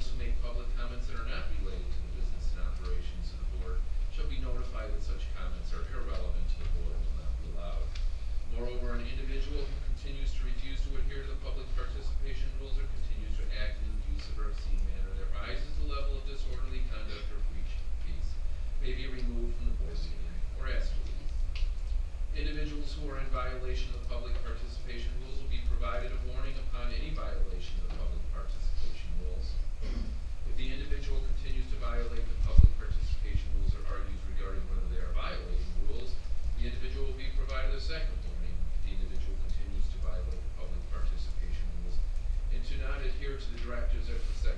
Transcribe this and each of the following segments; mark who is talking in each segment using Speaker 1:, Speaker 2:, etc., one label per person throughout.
Speaker 1: individuals who make public comments that are not related to the business and operations of the board shall be notified that such comments are irrelevant to the board and will not be allowed. Moreover, an individual who continues to refuse to adhere to the public participation rules or continues to act in an abusive or obscene manner that rises to the level of disorderly conduct or breach of peace may be removed from the board meeting or asked to leave. Individuals who are in violation of the public participation rules will be provided a warning upon any violation of the public participation rules. If the individual continues to violate the public participation rules or argues regarding whether they are violating the rules, the individual will be provided a second warning. If the individual continues to violate the public participation rules and to not adhere to the directives exercised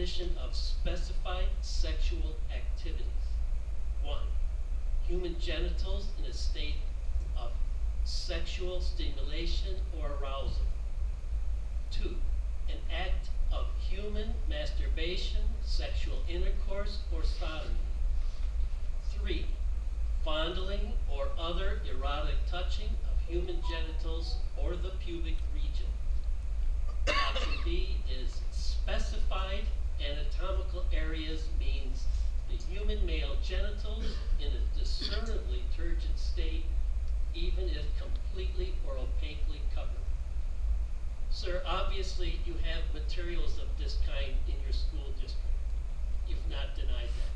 Speaker 2: definition of specified sexual activities. 1. Human genitals in a state of sexual stimulation or arousal. 2. An act of human masturbation, sexual intercourse, or sodomy. 3. Fondling or other erotic touching of human genitals or the pubic region. Option B is specified anatomical areas means the human male genitals in a discernibly turgid state, even if completely or opaquely covered. Sir, obviously you have materials of this kind in your school district. You've not denied that.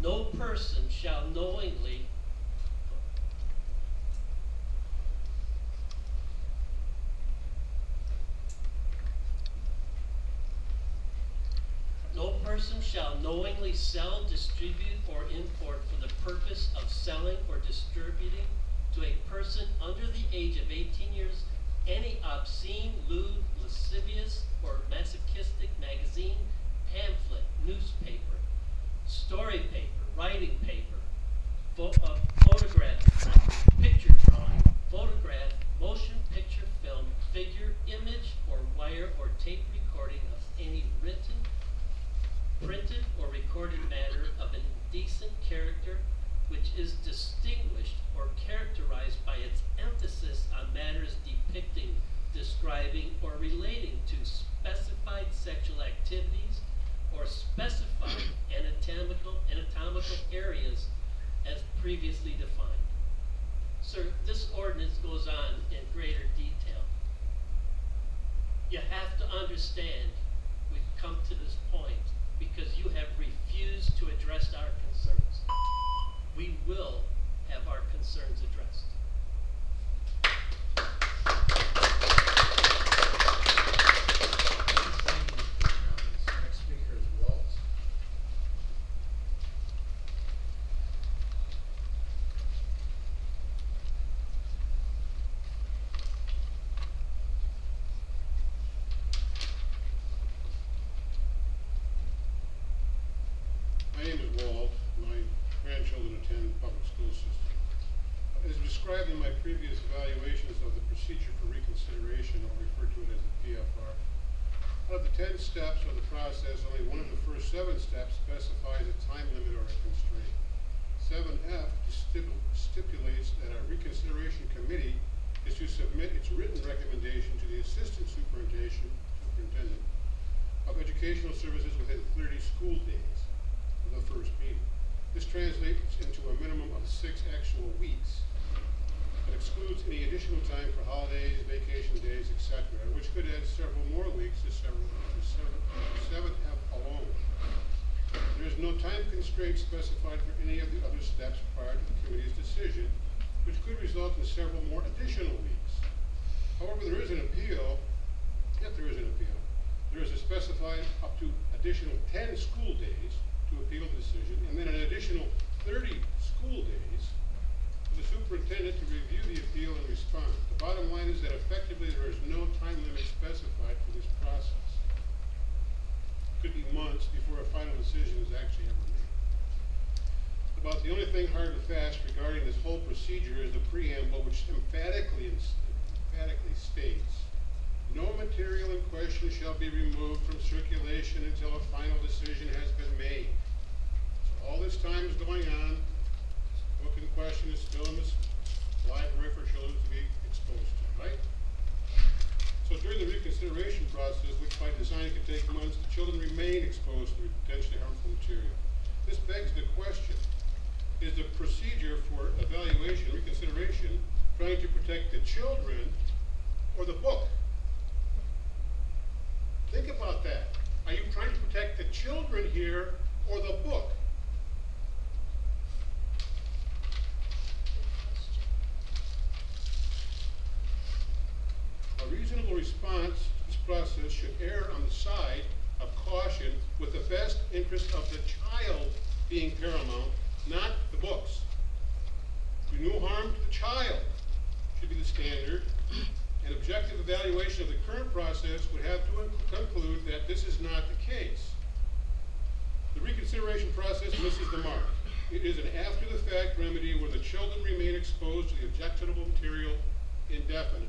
Speaker 2: No person shall knowingly sell, distribute, or import for the purpose of selling or distributing to a person under the age of 18 years any obscene, lewd, lascivious, or masochistic magazine, pamphlet, newspaper, story paper, writing paper, photograph, picture drawing, photograph, motion picture film, figure, image, or wire or tape recording of any written, printed, or recorded matter of an indecent character which is distinguished or characterized by its emphasis on matters depicting, describing, or relating to specified sexual activities or specified anatomical areas as previously defined. Sir, this ordinance goes on in greater detail. You have to understand we've come to this point because you have refused to address our concerns. We will have our concerns addressed.
Speaker 3: Next speaker is Walt.
Speaker 4: My name is Walt. My grandchildren attend public school system. As described in my previous evaluations of the procedure for reconsideration, I'll refer to it as the PFR. Out of the 10 steps of the process, only one of the first 7 steps specifies a time limit or a constraint. 7F stipulates that a reconsideration committee is to submit its written recommendation to the assistant superintendent of educational services within 30 school days of the first meeting. This translates into a minimum of 6 actual weeks, but excludes any additional time for holidays, vacation days, etc., which could add several more weeks to 7F alone. There is no time constraint specified for any of the other steps prior to the committee's decision, which could result in several more additional weeks. However, there is an appeal. If there is an appeal, there is a specified up to additional 10 school days to appeal the decision, and then an additional 30 school days for the superintendent to review the appeal and respond. The bottom line is that effectively there is no time limit specified for this process. It could be months before a final decision is actually ever made. About the only thing hard and fast regarding this whole procedure is the preamble, which emphatically states, no material in question shall be removed from circulation until a final decision has been made. So all this time is going on. This book in question is still in this library for children to be exposed to, right? So during the reconsideration process, which by design could take months, the children remain exposed to potentially harmful material. This begs the question, is the procedure for evaluation, reconsideration, trying to protect the children or the book? Think about that. Are you trying to protect the children here or the book? A reasonable response to this process should err on the side of caution with the best interest of the child being paramount, not the books. Do no harm to the child should be the standard, misses the mark. It is an after-the-fact remedy where the children remain exposed to the objectionable material indefinitely.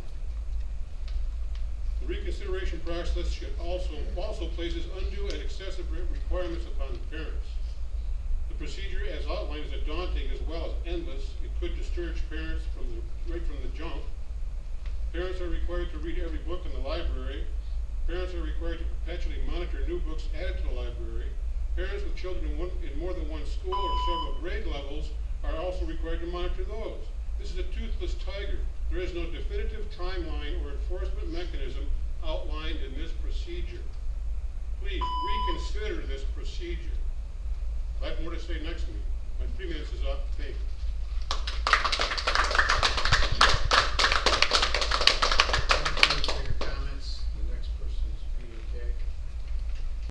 Speaker 4: The reconsideration process should also places undue and excessive requirements upon the parents. The procedure as outlined is daunting as well as endless. It could discourage parents right from the jump. Parents are required to read every book in the library. Parents are required to perpetually monitor new books added to the library. Parents with children in more than one school or several grade levels are also required to monitor those. This is a toothless tiger. There is no definitive timeline or enforcement mechanism outlined in this procedure. Please reconsider this procedure. I have more to say next meeting. My 3 minutes is up. Thank you.